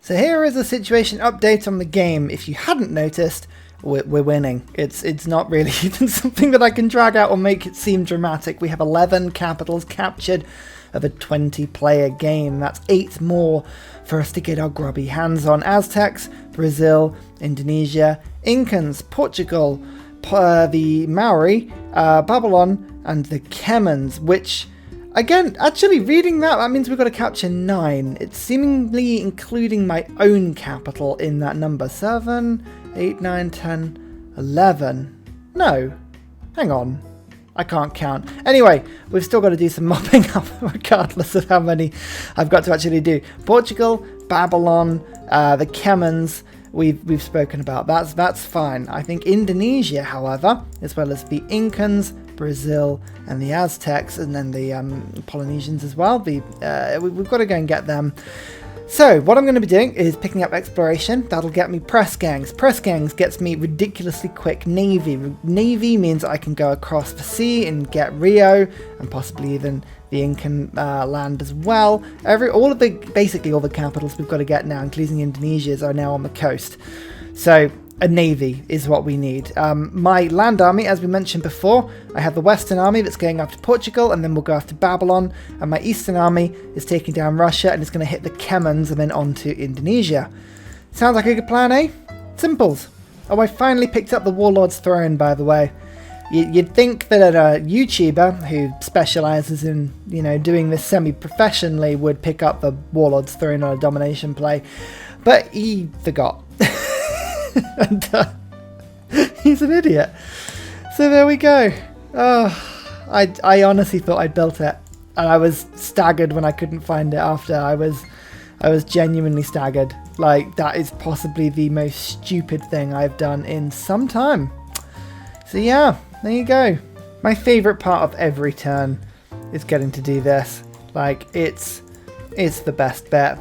So here is a situation update on the game. If you hadn't noticed, we're winning. It's not really even something that I can drag out or make it seem dramatic. We have 11 capitals captured of a 20-player game. That's 8 more for us to get our grubby hands on. Aztecs, Brazil, Indonesia, Incans, Portugal, the Maori, Babylon, and the Kemans, which, again, actually reading that means we've got to capture 9. It's seemingly including my own capital in that number. 7, 8, 9, 10, 11. No, hang on. I can't count. Anyway, we've still got to do some mopping up regardless of how many I've got to actually do. Portugal, Babylon, the Kemans, we've spoken about. That's fine. I think Indonesia, however, as well as the Incans, Brazil, and the Aztecs, and then the Polynesians as well. We've got to go and get them. So what I'm going to be doing is picking up exploration. That'll get me press gangs. Press gangs gets me ridiculously quick navy. Navy means I can go across the sea and get Rio and possibly even the Incan land as well. Basically all the capitals we've got to get now, including Indonesia's, are now on the coast. So a navy is what we need. My land army, as we mentioned before, I have the Western army that's going after Portugal, and then we'll go after Babylon, and my Eastern army is taking down Russia and is going to hit the Kemans and then on to Indonesia. Sounds like a good plan, eh? Simples. Oh, I finally picked up the Warlord's Throne, by the way. You'd think that a YouTuber who specialises in, doing this semi-professionally would pick up the Warlord's Throne on a domination play, but he forgot. And he's an idiot. So there we go. Oh, I honestly thought I'd built it, and I was staggered when I couldn't find it after. I was genuinely staggered. Like, that is possibly the most stupid thing I've done in some time. So yeah, there you go. My favourite part of every turn is getting to do this. Like, it's the best bet.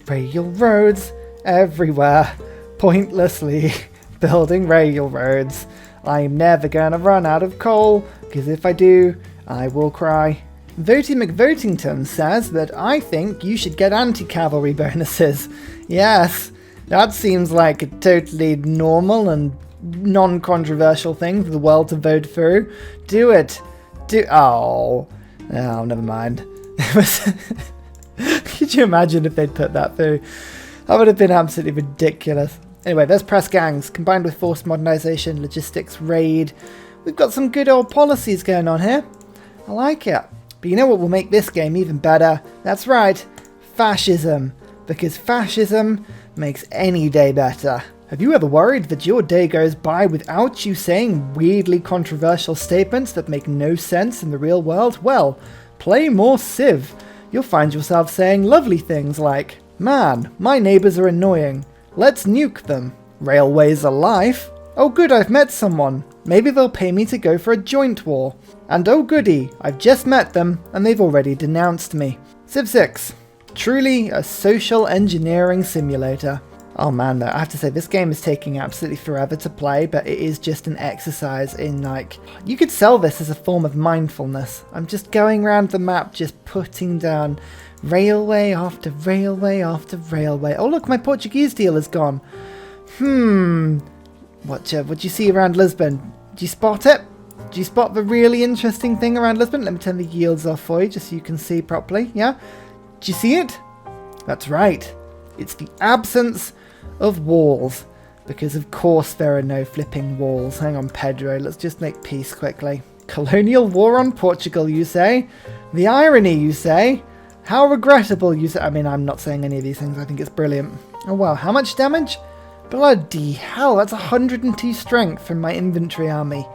Railroads everywhere. Pointlessly building railroads. I'm never gonna run out of coal, because if I do, I will cry. Votelington says that I think you should get anti-cavalry bonuses. Yes, that seems like a totally normal and non-controversial thing for the world to vote through. Do it. Oh, never mind. Could you imagine if they'd put that through? That would have been absolutely ridiculous. Anyway, there's press gangs, combined with force modernization, logistics, raid. We've got some good old policies going on here. I like it. But you know what will make this game even better? That's right, fascism. Because fascism makes any day better. Have you ever worried that your day goes by without you saying weirdly controversial statements that make no sense in the real world? Well, play more Civ. You'll find yourself saying lovely things like, "Man, my neighbours are annoying. Let's nuke them. Railways are life. Oh good, I've met someone. Maybe they'll pay me to go for a joint war. And oh goody, I've just met them and they've already denounced me." Civ 6. Truly a social engineering simulator. Oh man, though, I have to say, this game is taking absolutely forever to play, but it is just an exercise in, like, you could sell this as a form of mindfulness. I'm just going around the map, just putting down railway after railway after railway. Oh look, my Portuguese deal is gone. What do you see around Lisbon? Do you spot it? Do you spot the really interesting thing around Lisbon? Let me turn the yields off for you, just so you can see properly, yeah? Do you see it? That's right. It's the absence of walls. Because of course there are no flipping walls. Hang on, Pedro, let's just make peace quickly. Colonial war on Portugal, you say? The irony, you say? How regrettable, you say? I mean, I'm not saying any of these things. I think it's brilliant. Oh, wow. How much damage? Bloody hell. That's 102 strength from my infantry army.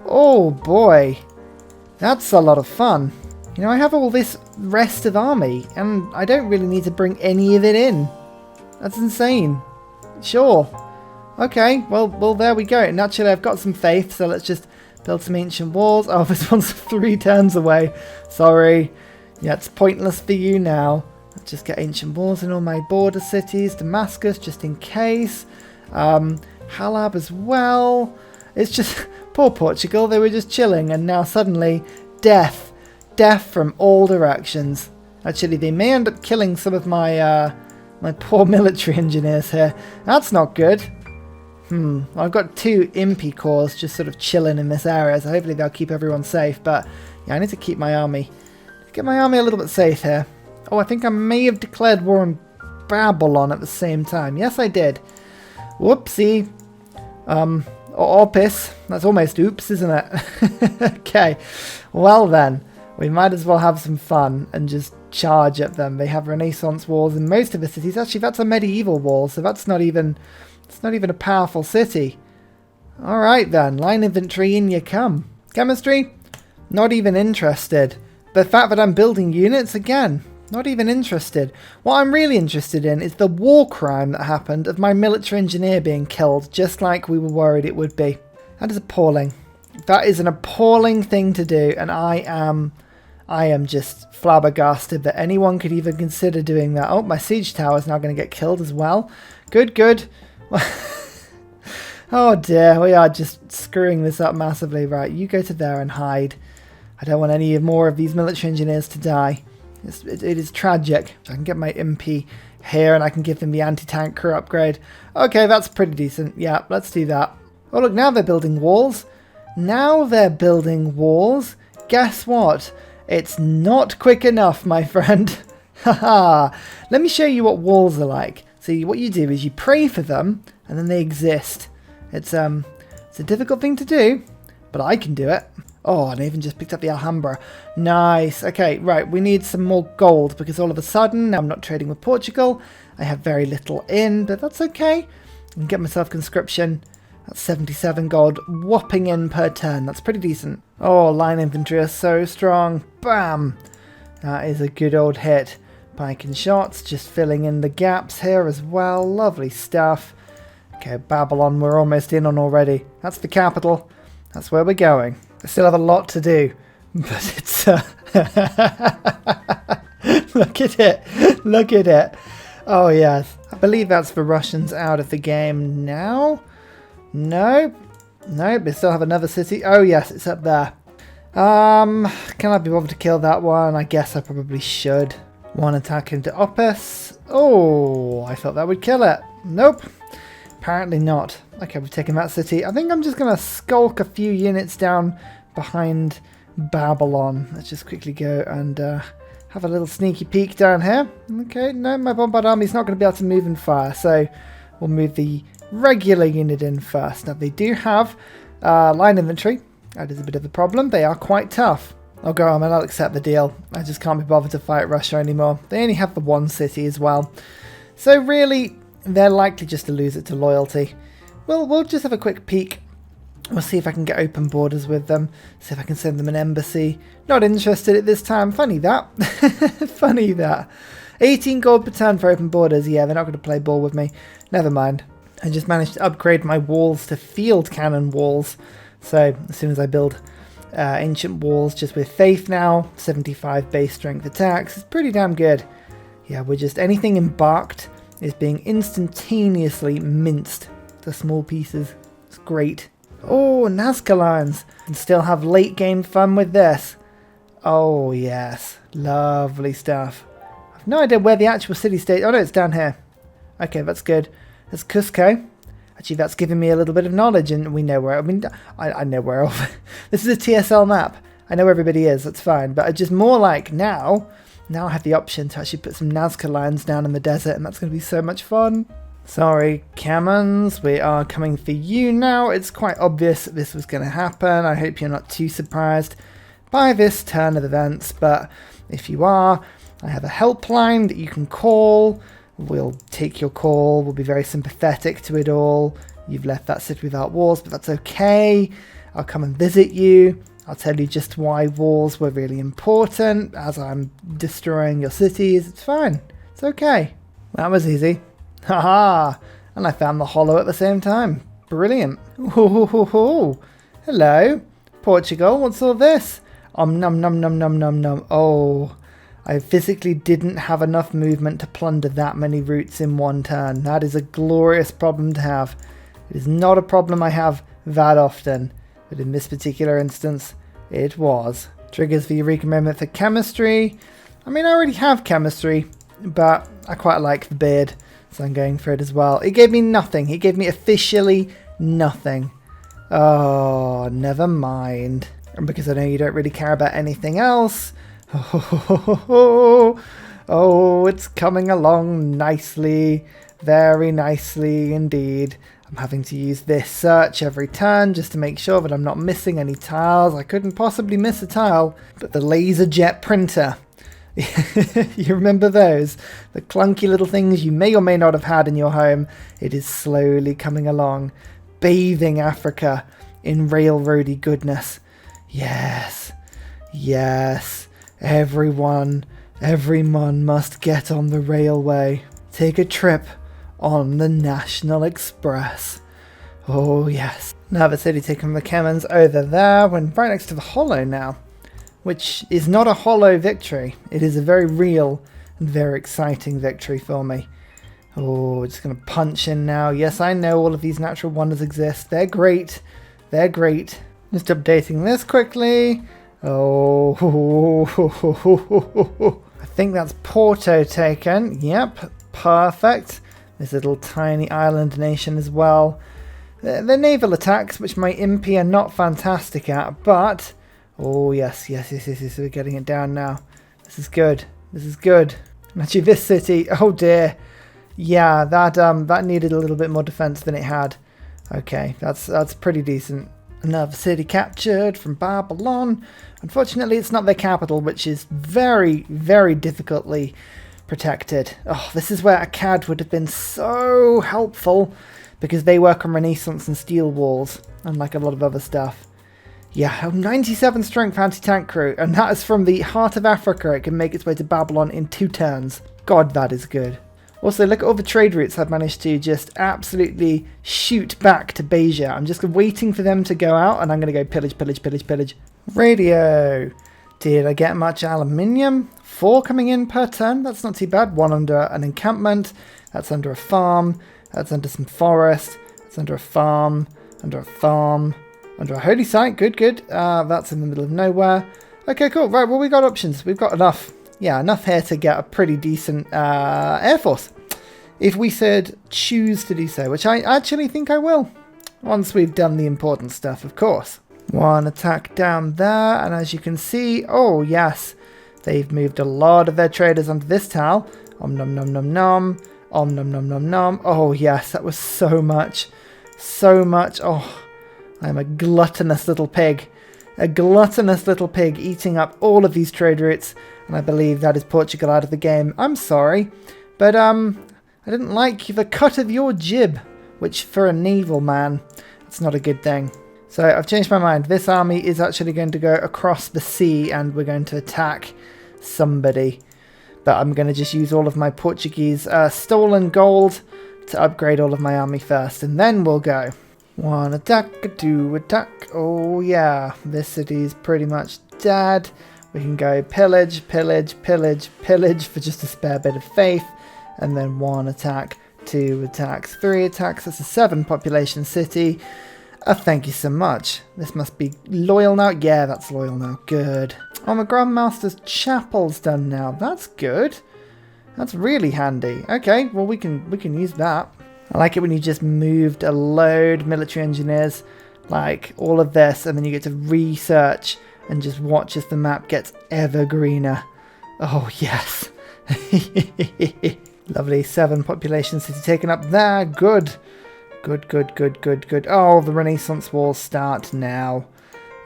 Oh, boy. That's a lot of fun. You know, I have all this rest of army, and I don't really need to bring any of it in. That's insane. Sure. Okay, well, there we go. Naturally, I've got some faith, so let's just build some ancient walls. Oh, this one's 3 turns away. Sorry. Yeah, it's pointless for you now. Let's just get ancient walls in all my border cities. Damascus, just in case. Halab as well. It's just, poor Portugal, they were just chilling, and now suddenly, death. Death from all directions. Actually, they may end up killing some of my My poor military engineers here. That's not good. I've got 2 impy corps just sort of chilling in this area, so hopefully they'll keep everyone safe. But yeah, I need to keep my army. Get my army a little bit safe here. Oh, I think I may have declared war on Babylon at the same time. Yes, I did. Whoopsie. Opis. That's almost oops, isn't it? Okay. Well then, we might as well have some fun and just charge at them. They have Renaissance walls in most of the cities. Actually, that's a medieval wall, so that's not even... It's not even a powerful city. Alright then, line infantry, in you come. Chemistry? Not even interested. The fact that I'm building units, again, not even interested. What I'm really interested in is the war crime that happened of my military engineer being killed, just like we were worried it would be. That is appalling. That is an appalling thing to do, and I am just flabbergasted that anyone could even consider doing that. Oh, my siege tower is now going to get killed as well. Good, good. Oh dear, we are just screwing this up massively. Right, you go to there and hide. I don't want any more of these military engineers to die. It is tragic. I can get my MP here and I can give them the anti-tank crew upgrade. Okay, that's pretty decent. Yeah, let's do that. Oh look, now they're building walls. Now they're building walls. Guess what? It's not quick enough, my friend. Haha. Let me show you what walls are like. So what you do is you pray for them, and then they exist. It's a difficult thing to do, but I can do it. Oh, and I even just picked up the Alhambra. Nice. Okay, right, we need some more gold, because all of a sudden, I'm not trading with Portugal. I have very little in, but that's okay. I can get myself conscription. That's 77 gold, whopping in per turn. That's pretty decent. Oh, line infantry are so strong. Bam! That is a good old hit. Pike and shots, just filling in the gaps here as well. Lovely stuff. Okay, Babylon, we're almost in on already. That's the capital. That's where we're going. I still have a lot to do, but it's... Look at it. Look at it. Oh, yes. I believe that's the Russians out of the game now. No. No, they still have another city. Oh, yes, it's up there. Can I be bothered to kill that one? I guess I probably should. One attack into Opus. Oh, I thought that would kill it. Nope. Apparently not. Okay, we've taken that city. I think I'm just going to skulk a few units down behind Babylon. Let's just quickly go and have a little sneaky peek down here. Okay, no, my bombard army's not going to be able to move and fire, so we'll move the regular unit in first. Now, they do have line infantry. That is a bit of a problem. They are quite tough. I'll go on and I'll accept the deal. I just can't be bothered to fight Russia anymore. They only have the one city as well. So really, they're likely just to lose it to loyalty. We'll just have a quick peek. We'll see if I can get open borders with them. See if I can send them an embassy. Not interested at this time. Funny that. Funny that. 18 gold per turn for open borders. Yeah, they're not going to play ball with me. Never mind. I just managed to upgrade my walls to field cannon walls. So as soon as I build ancient walls just with faith now, 75 base strength attacks, it's pretty damn good. Yeah, we're just, anything embarked is being instantaneously minced to small pieces. It's great. Oh, Nazca lines. And still have late game fun with this. Oh yes, lovely stuff. I've no idea where the actual city state, oh no, it's down here. Okay, that's good. That's Cusco. Actually, that's giving me a little bit of knowledge, and we know where. I mean, I know where. This is a TSL map. I know where everybody is. That's fine. But just more like now I have the option to actually put some Nazca lines down in the desert, and that's going to be so much fun. Sorry, Camons, we are coming for you now. It's quite obvious that this was going to happen. I hope you're not too surprised by this turn of events, but if you are, I have a helpline that you can call. We'll take your call. We'll be very sympathetic to it all. You've left that city without walls, but that's okay. I'll come and visit you. I'll tell you just why walls were really important as I'm destroying your cities. It's fine. It's okay. That was easy. Haha. And I found the hollow at the same time. Brilliant. Ooh. Hello. Portugal, what's all this? Num num num num num num. Oh. I physically didn't have enough movement to plunder that many routes in one turn. That is a glorious problem to have. It is not a problem I have that often, but in this particular instance, it was. Triggers the Eureka moment for chemistry. I mean, I already have chemistry. but I quite like the beard, so I'm going for it as well. It gave me nothing. It gave me officially nothing. Oh, never mind. And because I know you don't really care about anything else. Oh, it's coming along nicely. Very nicely indeed. I'm having to use this search every turn just to make sure that I'm not missing any tiles. I couldn't possibly miss a tile, but the laser jet printer. You remember those? The clunky little things you may or may not have had in your home. It is slowly coming along, bathing Africa in railroady goodness. Yes, yes, every man must get on the railway. Take a trip on the National Express. Oh yes. Now the city taking the cannons over there. We're right next to the hollow now, which is not a hollow victory. It is a very real and very exciting victory for me. Oh, we're just going to punch in now. Yes, I know all of these natural wonders exist. They're great. They're great. Just updating this quickly. Oh, I think that's Porto taken. Yep, perfect. This little tiny island nation as well. The naval attacks, which my Impy are not fantastic at, but... Oh, yes, we're getting it down now. This is good. This is good. And actually, this city... Oh, dear. Yeah, that needed a little bit more defense than it had. Okay, that's pretty decent. Another city captured from Babylon. Unfortunately, it's not their capital, which is very, very difficultly protected. Oh, this is where a CAD would have been so helpful, because they work on Renaissance and steel walls, unlike a lot of other stuff. Yeah, 97 strength anti-tank crew, and that is from the heart of Africa. It can make its way to Babylon in 2 turns. God, that is good. Also, look at all the trade routes I've managed to just absolutely shoot back to Beja. I'm just waiting for them to go out, and I'm going to go pillage, pillage, pillage, pillage. Radio. Did I get much aluminium? 4 coming in per turn. That's not too bad. 1 under an encampment. That's under a farm. That's under some forest. That's under a farm. Under a farm. Under a holy site. Good, good. That's in the middle of nowhere. Okay, cool. Right, well, we got options. We've got enough. Yeah, enough here to get a pretty decent air force. If we should choose to do so, which I actually think I will. Once we've done the important stuff, of course. 1 attack down there, and as you can see, oh yes, they've moved a lot of their traders onto this tile. Om nom nom nom nom. Om nom nom nom nom. Oh yes, that was so much. So much. Oh, I'm a gluttonous little pig. A gluttonous little pig eating up all of these trade routes. And I believe that is Portugal out of the game. I'm sorry, but I didn't like the cut of your jib, which for a naval man, it's not a good thing. So I've changed my mind. This army is actually going to go across the sea and we're going to attack somebody. But I'm going to just use all of my Portuguese stolen gold to upgrade all of my army first, and then we'll go. 1 attack, 2 attack. Oh yeah, this city is pretty much dead. We can go pillage, pillage, pillage, pillage for just a spare bit of faith. And then 1 attack, 2 attacks, 3 attacks. That's a 7 population city. Thank you so much. This must be loyal now. Yeah, that's loyal now. Good. Oh, my Grandmaster's chapel's done now. That's good. That's really handy. Okay, well we can use that. I like it when you just moved a load military engineers, like all of this, and then you get to research and just watch as the map gets ever greener. Oh, yes. Lovely. 7 population city taken up there. Good. Good, good, good, good, good. Oh, the Renaissance wars start now.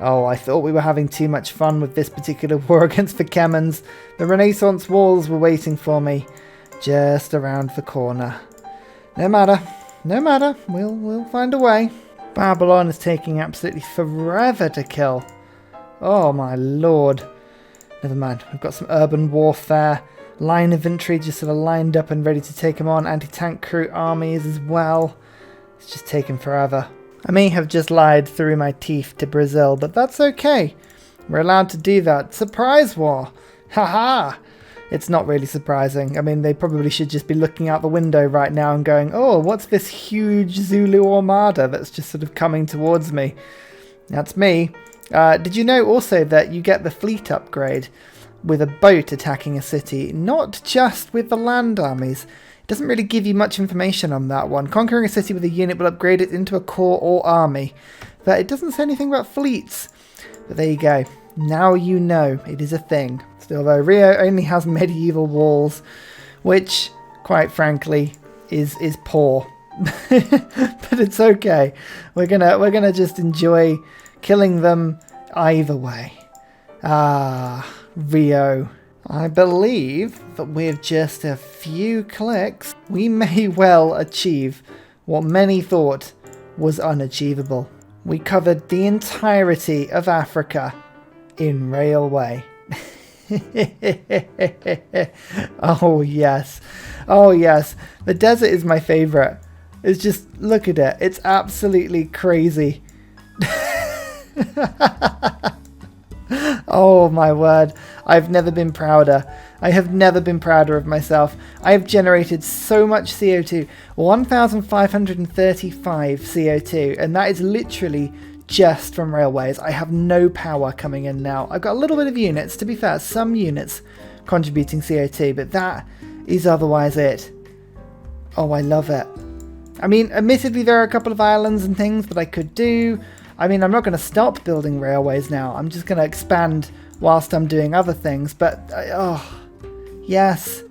Oh, I thought we were having too much fun with this particular war against the Kemans. The Renaissance walls were waiting for me just around the corner. No matter. No matter. We'll find a way. Babylon is taking absolutely forever to kill. Oh, my lord. Never mind. We've got some urban warfare. Line infantry just sort of lined up and ready to take them on. Anti-tank crew armies as well. It's just taken forever. I may have just lied through my teeth to Brazil, but that's okay. We're allowed to do that. Surprise war! Haha! It's not really surprising. I mean, they probably should just be looking out the window right now and going, oh, what's this huge Zulu armada that's just sort of coming towards me? That's me. Did you know also that you get the fleet upgrade with a boat attacking a city, not just with the land armies. It doesn't really give you much information on that one. Conquering a city with a unit will upgrade it into a corps or army, but it doesn't say anything about fleets. But there you go. Now you know it is a thing. Still though, Rio only has medieval walls, which, quite frankly, is poor. But it's okay. We're gonna just enjoy killing them either way. Ah, Rio. I believe that with just a few clicks, we may well achieve what many thought was unachievable. We covered the entirety of Africa in railway. Oh yes. Oh yes. The desert is my favourite. It's just, look at it. It's absolutely crazy. Oh my word. I've never been prouder. I have never been prouder of myself. I have generated so much CO2. 1,535 CO2. And that is literally just from railways. I have no power coming in now. I've got a little bit of units. To be fair, some units contributing CO2. But that is otherwise it. Oh, I love it. I mean, admittedly, there are a couple of islands and things that I could do. I mean, I'm not going to stop building railways now. I'm just going to expand whilst I'm doing other things. But, oh, yes.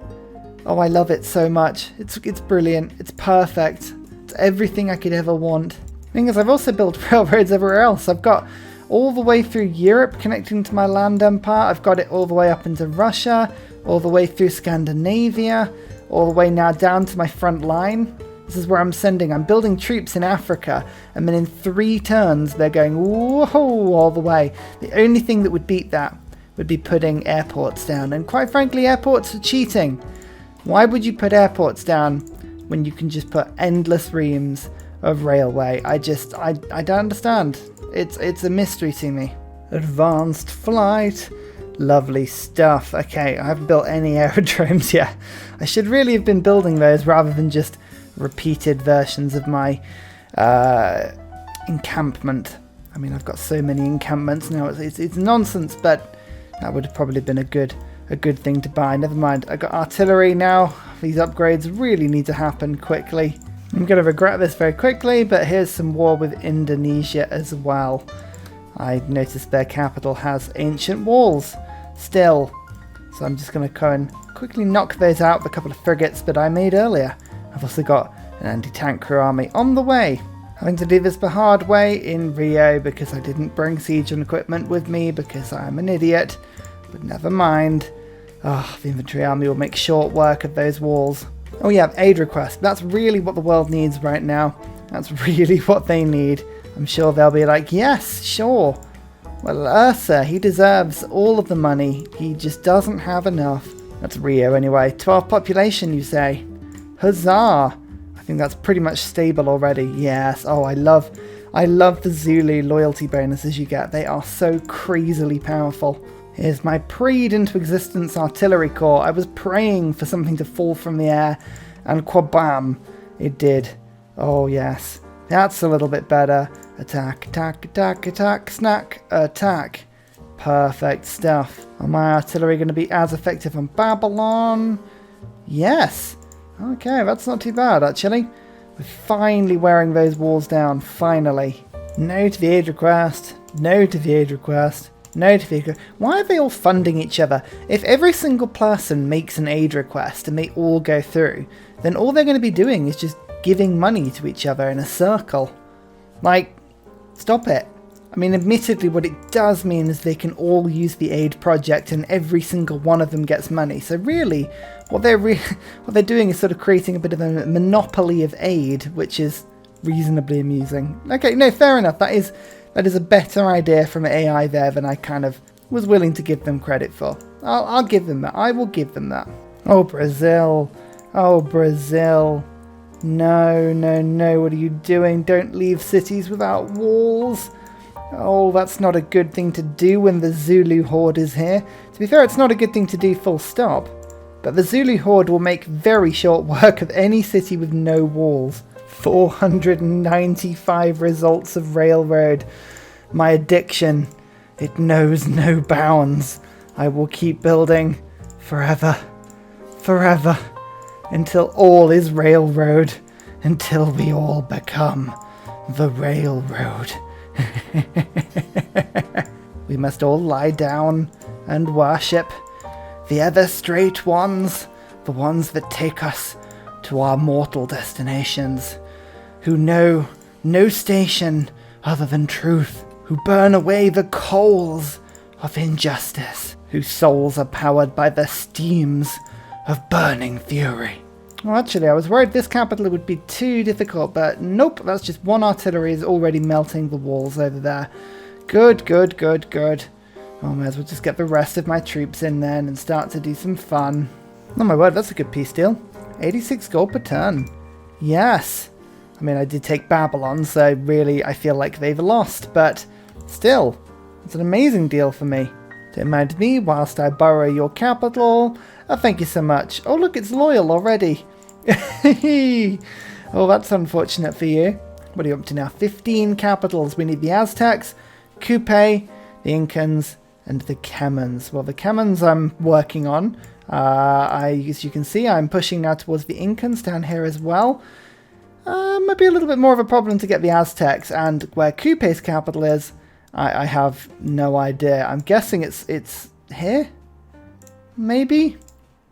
Oh, I love it so much. It's brilliant. It's perfect. It's everything I could ever want. The thing is, I've also built railroads everywhere else. I've got all the way through Europe connecting to my land empire. I've got it all the way up into Russia, all the way through Scandinavia, all the way now down to my front line. This is where I'm building troops in Africa, and then in 3 turns they're going whoa all the way. The only thing that would beat that would be putting airports down, and quite frankly, airports are cheating. Why would you put airports down when you can just put endless reams of railway? I don't understand. It's a mystery to me. Advanced flight. Lovely stuff. Okay, I haven't built any aerodromes yet. I should really have been building those rather than just repeated versions of my encampment. I mean, I've got so many encampments now. It's nonsense, but that would have probably been a good thing to buy. Never mind. I got artillery now. These upgrades really need to happen quickly. I'm going to regret this very quickly, but here's some war with Indonesia as well. I noticed their capital has ancient walls still, so I'm just going to go and quickly knock those out with a couple of frigates that I made earlier. I've also got an anti-tank crew army on the way. Having to do this the hard way in Rio because I didn't bring siege and equipment with me because I'm an idiot. But never mind. Oh, the infantry army will make short work of those walls. Oh yeah, aid request. That's really what the world needs right now. That's really what they need. I'm sure they'll be like, yes, sure. Well, Ursa, he deserves all of the money. He just doesn't have enough. That's Rio anyway. 12 population, you say? Huzzah! I think that's pretty much stable already. Yes. Oh, I love the Zulu loyalty bonuses you get. They are so crazily powerful. Here's my prayed into existence artillery corps. I was praying for something to fall from the air, and quabam, it did. Oh yes. That's a little bit better. Attack, attack, attack, attack, snack, attack. Perfect stuff. Are my artillery going to be as effective on Babylon? Yes. Okay, that's not too bad, actually. We're finally wearing those walls down, finally. No to the aid request. No to the aid request. No to the aid request. Why are they all funding each other? If every single person makes an aid request and they all go through, then all they're going to be doing is just giving money to each other in a circle. Like, stop it. I mean, admittedly, what it does mean is they can all use the aid project and every single one of them gets money. So really, what they're doing is sort of creating a bit of a monopoly of aid, which is reasonably amusing. Okay, no, fair enough. That is a better idea from AI there than I kind of was willing to give them credit for. I'll give them that. I will give them that. Oh, Brazil. Oh, Brazil. No, no, no. What are you doing? Don't leave cities without walls. Oh, that's not a good thing to do when the Zulu horde is here. To be fair, it's not a good thing to do full stop. But the Zulu horde will make very short work of any city with no walls. 495 results of railroad. My addiction, it knows no bounds. I will keep building forever, forever, until all is railroad, until we all become the railroad. We must all lie down and worship the ever straight ones, the ones that take us to our mortal destinations, who know no station other than truth, who burn away the coals of injustice, whose souls are powered by the steams of burning fury. Well, actually, I was worried this capital would be too difficult, but nope, that's just one artillery is already melting the walls over there. Good, good, good, good. Oh, may as well just get the rest of my troops in then and start to do some fun. Oh my word, that's a good peace deal. 86 gold per turn. Yes. I mean, I did take Babylon, so really I feel like they've lost, but still, it's an amazing deal for me. Don't mind me whilst I borrow your capital. Oh, thank you so much. Oh, look, it's loyal already. Oh, that's unfortunate for you. What are you up to now? 15 capitals. We need the Aztecs, Coupe, the Incans, and the Kemans. Well, the Kemans I'm working on. As you can see, I'm pushing now towards the Incans down here as well. Might be a little bit more of a problem to get the Aztecs, and where Coupe's capital is, I have no idea. I'm guessing it's here? Maybe?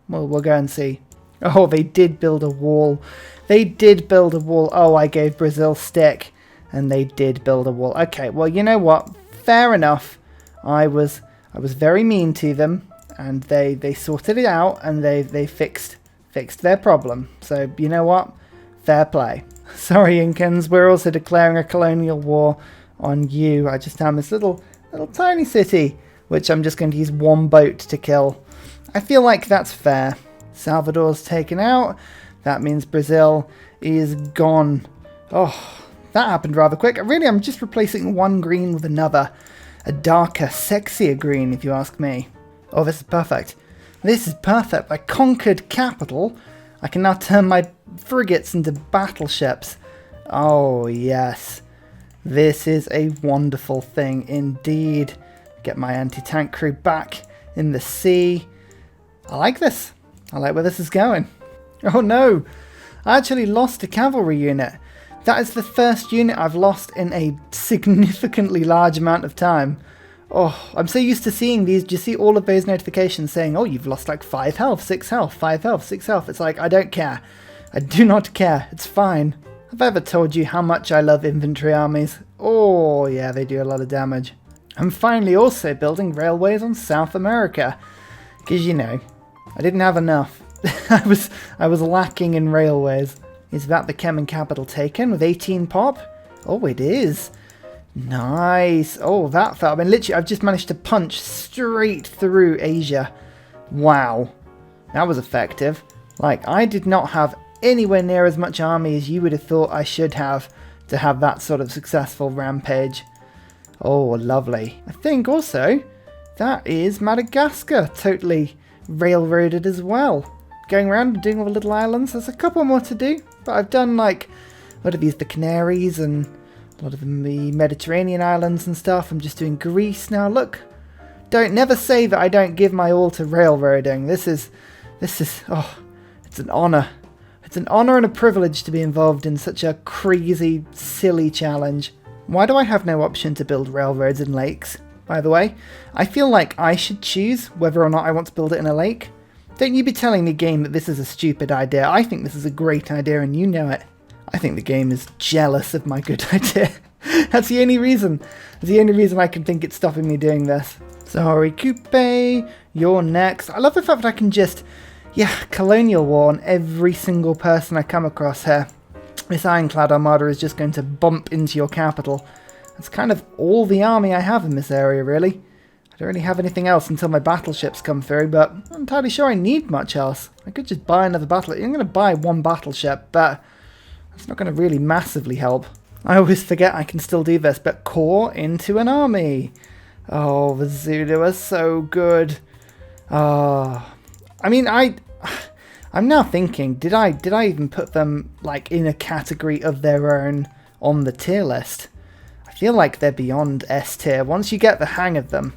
Well, we'll go and see. Oh, they did build a wall. They did build a wall. Oh, I gave Brazil stick, and they did build a wall. Okay, well, you know what? Fair enough. I was very mean to them, and they sorted it out, and they fixed their problem. So, you know what? Fair play. Sorry, Incans, we're also declaring a colonial war on you. I just found this little tiny city, which I'm just going to use one boat to kill. I feel like that's fair. Salvador's taken out. That means Brazil is gone. Oh, that happened rather quick. Really, I'm just replacing one green with another. A darker, sexier green, if you ask me. Oh, this is perfect. This is perfect. I conquered capital. I can now turn my frigates into battleships. Oh, yes. This is a wonderful thing indeed. Get my anti-tank crew back in the sea. I like this. I like where this is going. Oh no, I actually lost a cavalry unit. That is the first unit I've lost in a significantly large amount of time. Oh, I'm so used to seeing these. Do you see all of those notifications saying, oh, you've lost like 5 health, 6 health, 5 health, 6 health. It's like, I don't care. I do not care. It's fine. Have I ever told you how much I love infantry armies? Oh, yeah, they do a lot of damage. I'm finally also building railways on South America. Because, you know, I didn't have enough. I was lacking in railways. Is that the Kemen capital taken with 18 pop? Oh, it is. Nice. Oh, that felt... I mean, literally, I've just managed to punch straight through Asia. Wow. That was effective. Like, I did not have anywhere near as much army as you would have thought I should have to have that sort of successful rampage. Oh, lovely. I think also that is Madagascar totally railroaded as well. Going around and doing all the little islands. There's a couple more to do, but I've done like a lot of these, the Canaries and a lot of the Mediterranean islands and stuff. I'm just doing Greece now. Look, never say that I don't give my all to railroading. This is, oh, it's an honor. It's an honor and a privilege to be involved in such a crazy, silly challenge. Why do I have no option to build railroads in lakes, by the way? I feel like I should choose whether or not I want to build it in a lake. Don't you be telling me, game, that this is a stupid idea. I think this is a great idea and you know it. I think the game is jealous of my good idea. That's the only reason. That's the only reason I can think it's stopping me doing this. Sorry, Coupe, you're next. I love the fact that I can just, colonial war on every single person I come across here. This ironclad armada is just going to bump into your capital. That's kind of all the army I have in this area, really. I don't really have anything else until my battleships come through, but I'm not entirely sure I need much else. I could just buy another battleship. I'm going to buy one battleship, but that's not going to really massively help. I always forget I can still do this, but core into an army. Oh, the Zulu are so good. Oh, I mean, I'm now thinking, did I even put them like in a category of their own on the tier list? I feel like they're beyond S tier once you get the hang of them.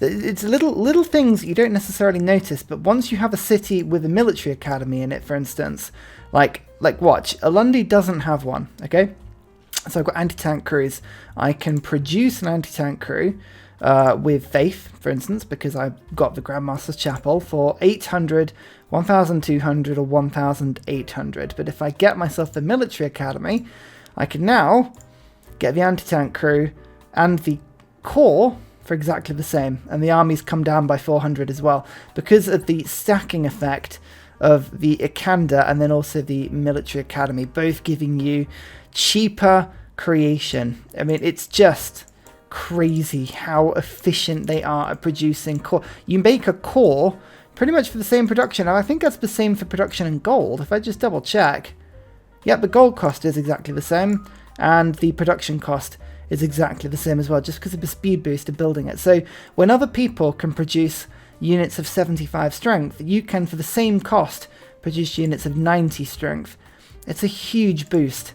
It's little things that you don't necessarily notice, but once you have a city with a military academy in it, for instance, like watch, Alundi doesn't have one, okay? So I've got anti-tank crews. I can produce an anti-tank crew with Faith, for instance, because I've got the Grandmaster's Chapel for 800, 1,200 or 1,800. But if I get myself the military academy, I can now get the anti-tank crew and the core for exactly the same. And the armies come down by 400 as well, because of the stacking effect of the Ikanda and then also the military academy, both giving you cheaper creation. I mean, it's just crazy how efficient they are at producing core. You make a core pretty much for the same production. And I think that's the same for production in gold. If I just double check. Yep, the gold cost is exactly the same. And the production cost is exactly the same as well, just because of the speed boost of building it. So when other people can produce units of 75 strength, you can, for the same cost, produce units of 90 strength. It's a huge boost.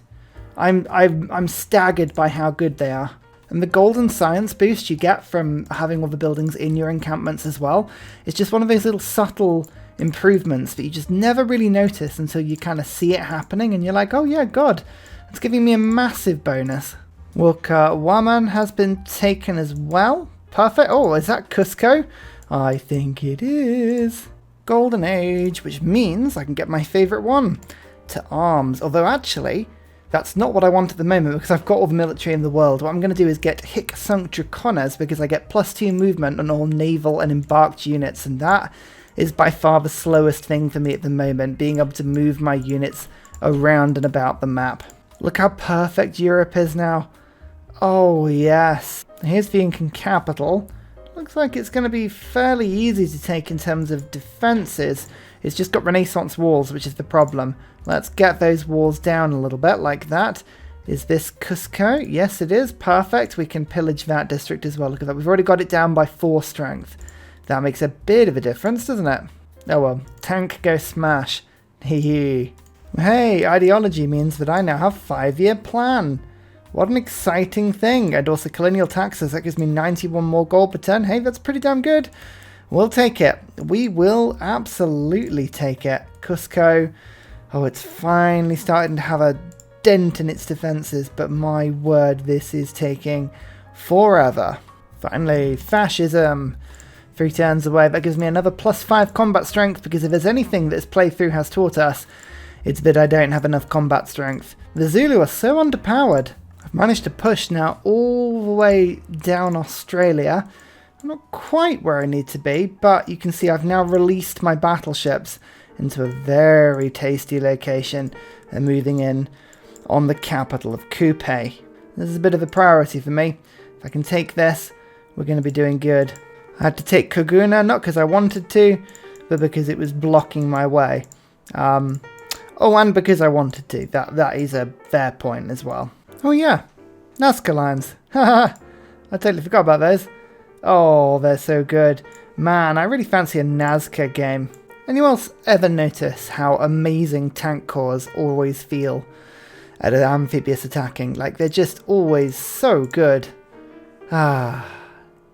I'm staggered by how good they are. And the golden science boost you get from having all the buildings in your encampments as well is just one of those little subtle improvements that you just never really notice until you kind of see it happening and you're like, oh yeah, God, it's giving me a massive bonus. Wilka Waman has been taken as well. Perfect. Oh, is that Cusco? I think it is. Golden Age, which means I can get my favourite one, to arms. Although actually, that's not what I want at the moment because I've got all the military in the world. What I'm going to do is get Hic Sunk Draconas because I get +2 movement on all naval and embarked units, and that is by far the slowest thing for me at the moment, being able to move my units around and about the map. Look how perfect Europe is now. Oh yes. Here's the Incan capital. Looks like it's going to be fairly easy to take in terms of defences. It's just got Renaissance walls, which is the problem. Let's get those walls down a little bit, like that. Is this Cusco? Yes, it is. Perfect. We can pillage that district as well. Look at that. We've already got it down by 4 strength. That makes a bit of a difference, doesn't it? Oh well. Tank go smash. Hee. Hey, ideology means that I now have a 5-year plan. What an exciting thing. And also colonial taxes. That gives me 91 more gold per turn. Hey, that's pretty damn good. We'll take it. We will absolutely take it. Cusco. Oh, it's finally starting to have a dent in its defences, but my word, this is taking forever. Finally, fascism. 3 turns away. That gives me another +5 combat strength, because if there's anything this playthrough has taught us, it's that I don't have enough combat strength. The Zulu are so underpowered. I've managed to push now all the way down Australia. I'm not quite where I need to be, but you can see I've now released my battleships into a very tasty location and moving in on the capital of Coupe. This is a bit of a priority for me. If I can take this, we're going to be doing good. I had to take Koguna, not because I wanted to, but because it was blocking my way. Oh, and because I wanted to. That is a fair point as well. Oh yeah, Nazca lines. Haha, I totally forgot about those. Oh, they're so good. Man, I really fancy a Nazca game. Anyone else ever notice how amazing tank cores always feel at an amphibious attacking? Like, they're just always so good. Ah,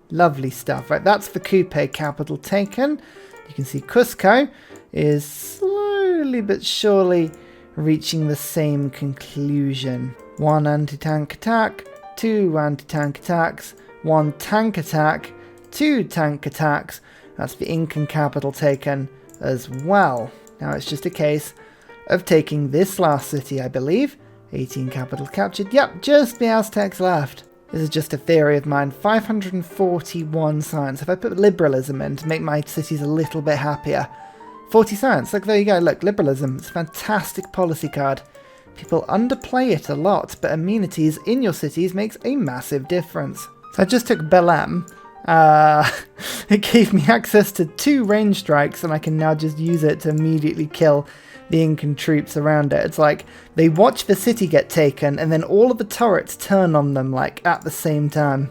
lovely stuff. Right, that's the Coupe capital taken. You can see Cusco is slowly but surely reaching the same conclusion. 1 anti-tank attack, 2 anti-tank attacks, 1 tank attack, 2 tank attacks. That's the Incan capital taken as well. Now it's just a case of taking this last city, I believe. 18 capitals captured. Yep, just the Aztecs left. This is just a theory of mine. 541 science. If I put liberalism in to make my cities a little bit happier. 40 science. Look, there you go. Look, liberalism. It's a fantastic policy card. People underplay it a lot, but amenities in your cities makes a massive difference. So I just took Belém. It gave me access to 2 range strikes, and I can now just use it to immediately kill the Incan troops around it. It's like they watch the city get taken, and then all of the turrets turn on them like at the same time.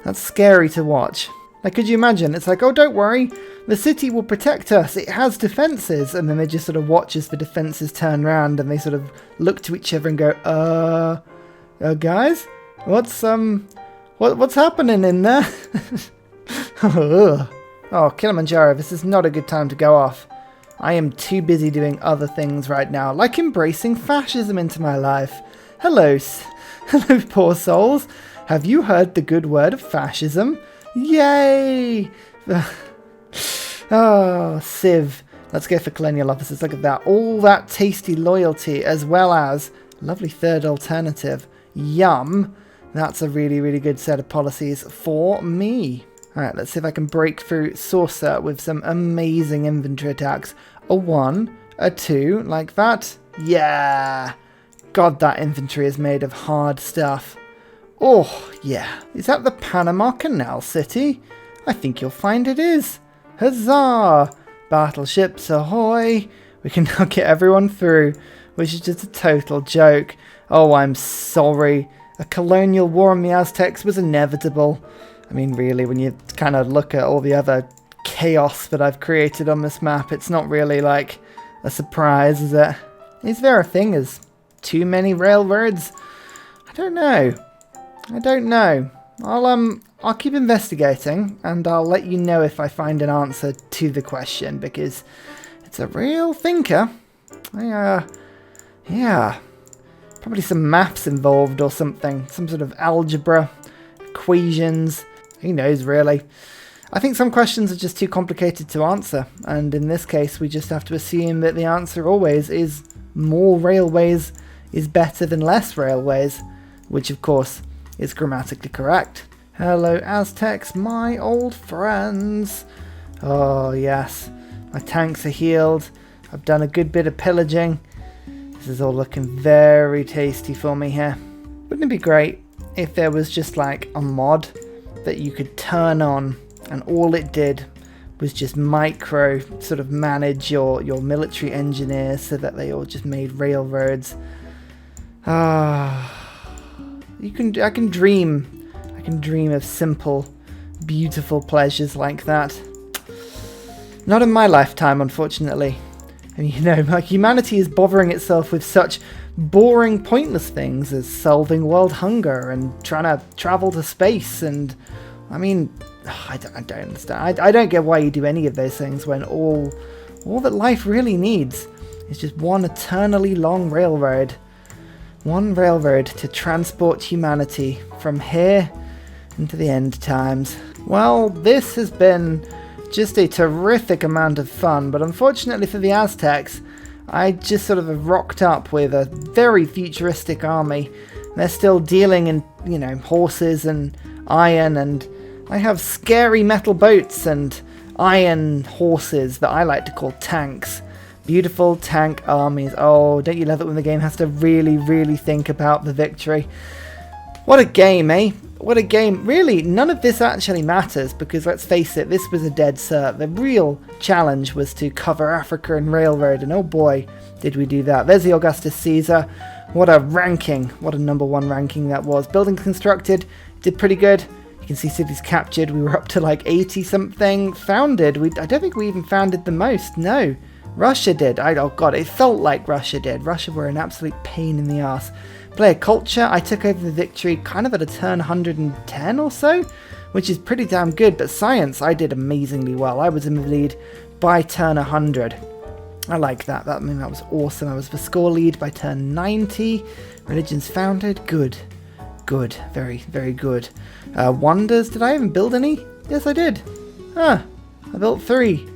That's scary to watch. Like, could you imagine? It's like, oh, don't worry, the city will protect us. It has defences, and then they just sort of watch as the defences turn around, and they sort of look to each other and go, guys, what's happening in there? Oh, Kilimanjaro, this is not a good time to go off. I am too busy doing other things right now, like embracing fascism into my life. Hello, hello, poor souls. Have you heard the good word of fascism? Yay! Oh, Civ. Let's go for colonial officers. Look at that. All that tasty loyalty, as well as lovely third alternative. Yum. That's a really, really good set of policies for me. Alright, let's see if I can break through Ursa with some amazing infantry attacks. A 1, a 2, like that. Yeah! God, that infantry is made of hard stuff. Oh, yeah. Is that the Panama Canal City? I think you'll find it is. Huzzah! Battleships ahoy! We can now get everyone through, which is just a total joke. Oh, I'm sorry. A colonial war on the Aztecs was inevitable. I mean, really, when you kind of look at all the other chaos that I've created on this map, it's not really like a surprise, is it? Is there a thing as too many railroads? I don't know. I don't know. I'll keep investigating, and I'll let you know if I find an answer to the question, because it's a real thinker. Yeah. Probably some maths involved or something. Some sort of algebra, equations. Who knows, really? I think some questions are just too complicated to answer, and in this case we just have to assume that the answer always is more railways is better than less railways, which of course is grammatically correct. Hello Aztecs, my old friends. Oh yes, my tanks are healed. I've done a good bit of pillaging. This is all looking very tasty for me here. Wouldn't it be great if there was just like a mod that you could turn on and all it did was just micro sort of manage your military engineers so that they all just made railroads. I can dream of simple, beautiful pleasures like that. Not in my lifetime, unfortunately. And you know, like, humanity is bothering itself with such boring, pointless things as solving world hunger and trying to travel to space. And I mean, I don't understand. I don't get why you do any of those things when all that life really needs is just one eternally long railroad. One railroad to transport humanity from here into the end times. Well, this has been just a terrific amount of fun, but unfortunately for the Aztecs, I just sort of rocked up with a very futuristic army. They're still dealing in, you know, horses and iron, and I have scary metal boats and iron horses that I like to call tanks. Beautiful tank armies. Oh, don't you love it when the game has to really, really think about the victory? What a game, eh? What a game. Really, none of this actually matters because, let's face it, this was a dead cert. The real challenge was to cover Africa and railroad, and oh boy, did we do that. There's the Augustus Caesar. What a ranking. What a #1 ranking that was. Buildings constructed, did pretty good. You can see cities captured. We were up to like 80 something. Founded, I don't think we even founded the most. No, Russia did. Oh god, it felt like Russia did. Russia were an absolute pain in the ass. Player culture, I took over the victory kind of at a turn 110 or so, which is pretty damn good, but science, I did amazingly well. I was in the lead by turn 100. I like that. I mean, that was awesome. I was the score lead by turn 90. Religions founded, good. Good, very, very good. Wonders, did I even build any? Yes, I did. I built 3.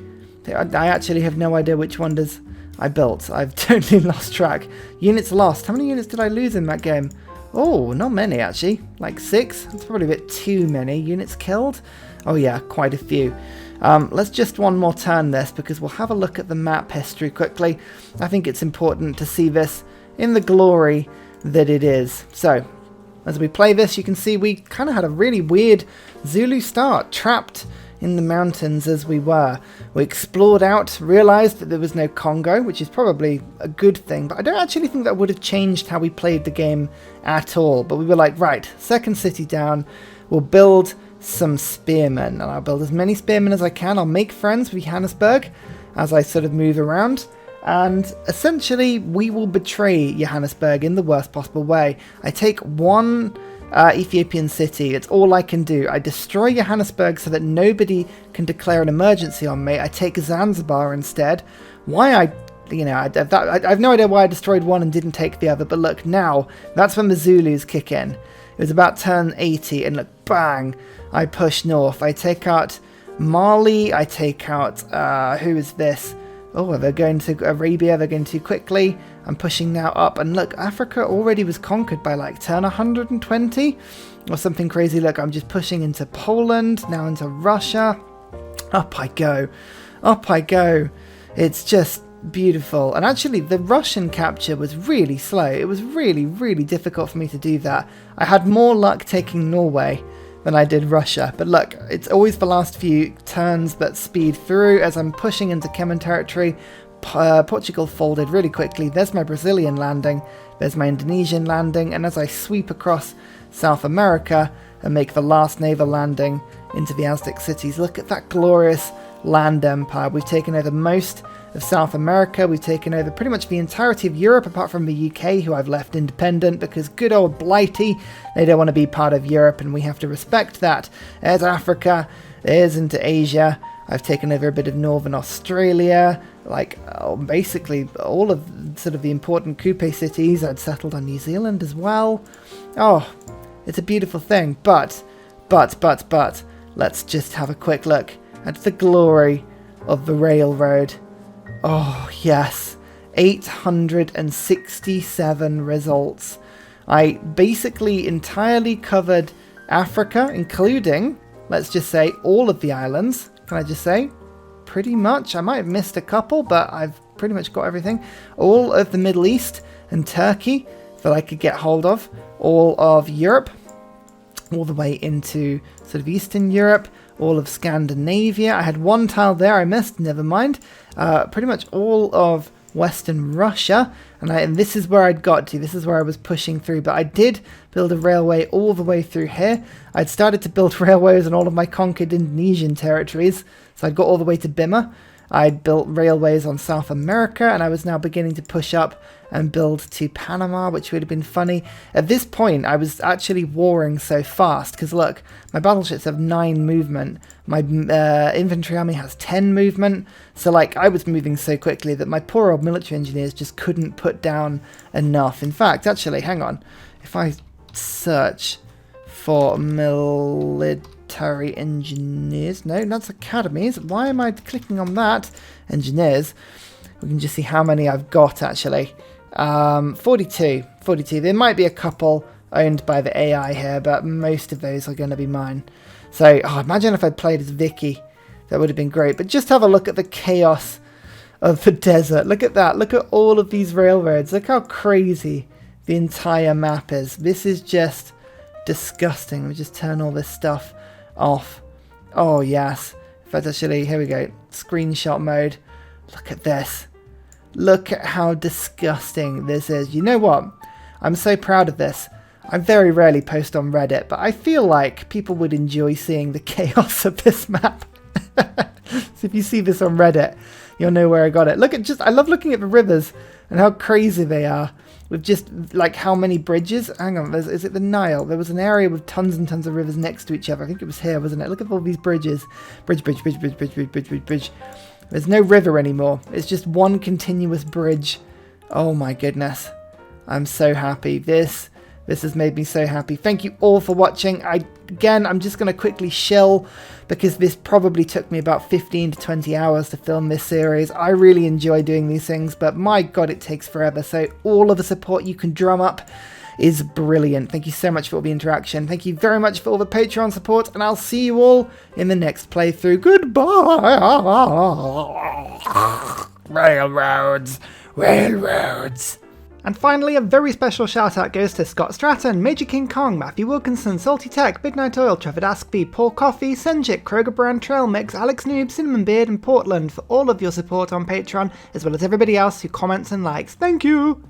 I actually have no idea which wonders I built. I've totally lost track. Units lost. How many units did I lose in that game? Oh, not many actually. Like 6? That's probably a bit too many. Units killed? Oh yeah, quite a few. Let's just one more turn this because we'll have a look at the map history quickly. I think it's important to see this in the glory that it is. So, as we play this, you can see we kind of had a really weird Zulu start, trapped in the mountains as we were. We explored out, realised that there was no Congo, which is probably a good thing, but I don't actually think that would have changed how we played the game at all. But we were like, right, second city down, we'll build some spearmen, and I'll build as many spearmen as I can. I'll make friends with Johannesburg as I sort of move around, and essentially we will betray Johannesburg in the worst possible way. I take one Ethiopian city. It's all I can do. I destroy Johannesburg so that nobody can declare an emergency on me. I take Zanzibar instead. Why I have no idea why I destroyed one and didn't take the other, but look, now, that's when the Zulus kick in. It was about turn 80, and look, bang, I push north. I take out Mali, I take out, who is this? Oh, they're going to Arabia, they're going too quickly. I'm pushing now up, and look, Africa already was conquered by like turn 120, or something crazy. Look, I'm just pushing into Poland, now into Russia. Up I go, up I go. It's just beautiful. And actually the Russian capture was really slow. It was really, really difficult for me to do that. I had more luck taking Norway than I did Russia. But look, it's always the last few turns that speed through as I'm pushing into Kemen territory. Portugal folded really quickly. There's my Brazilian landing. There's my Indonesian landing. And as I sweep across South America and make the last naval landing into the Aztec cities, look at that glorious land empire. We've taken over most of South America. We've taken over pretty much the entirety of Europe, apart from the UK, who I've left independent because good old Blighty, they don't want to be part of Europe, and we have to respect that. There's Africa, there's into Asia. I've taken over a bit of Northern Australia, like basically all of sort of the important coupe cities. I'd settled on New Zealand as well. Oh, it's a beautiful thing, but, let's just have a quick look at the glory of the railroad. Oh, yes. 867 results. I basically entirely covered Africa, including, let's just say, all of the islands. Can I just say? Pretty much. I might have missed a couple, but I've pretty much got everything. All of the Middle East and Turkey that I could get hold of. All of Europe. All the way into sort of Eastern Europe. All of Scandinavia. I had one tile there I missed, never mind. Pretty much all of Western Russia, and this is where I'd got to. This is where I was pushing through, but I did build a railway all the way through here. I'd started to build railways on all of my conquered Indonesian territories, so I'd got all the way to Bima. I'd built railways on South America, and I was now beginning to push up and build to Panama, which would have been funny. At this point, I was actually warring so fast, because look, my battleships have 9 movement, my infantry army has 10 movement, so like, I was moving so quickly that my poor old military engineers just couldn't put down enough. In fact, actually, hang on, if I search for military engineers, no, that's academies, why am I clicking on that? Engineers, we can just see how many I've got actually. 42. There might be a couple owned by the AI here, but most of those are going to be mine. So, imagine if I'd played as Vicky. That would have been great. But just have a look at the chaos of the desert. Look at that. Look at all of these railroads. Look how crazy the entire map is. This is just disgusting. Let me just turn all this stuff off. Oh, yes. In fact, actually, here we go. Screenshot mode. Look at this. Look at how disgusting this is. You know what? I'm so proud of this. I very rarely post on Reddit, but I feel like people would enjoy seeing the chaos of this map. So if you see this on Reddit, you'll know where I got it. I love looking at the rivers and how crazy they are. With just, like, how many bridges. Hang on, is it the Nile? There was an area with tons and tons of rivers next to each other. I think it was here, wasn't it? Look at all these bridges. Bridge. There's no river anymore. It's just one continuous bridge. Oh my goodness. I'm so happy. This has made me so happy. Thank you all for watching. Again, I'm just going to quickly shill because this probably took me about 15 to 20 hours to film this series. I really enjoy doing these things, but my god, it takes forever. So all of the support you can drum up is brilliant. Thank you so much for all the interaction. Thank you very much for all the Patreon support, and I'll see you all in the next playthrough. Goodbye! Railroads! And finally, a very special shout out goes to Scott Stratton, Major King Kong, Matthew Wilkinson, Salty Tech, Midnight Oil, Trevor Daskby, Paul Coffey, Senjik, Kroger Brand Trail Mix, Alex Noob, Cinnamon Beard, and Portland for all of your support on Patreon, as well as everybody else who comments and likes. Thank you!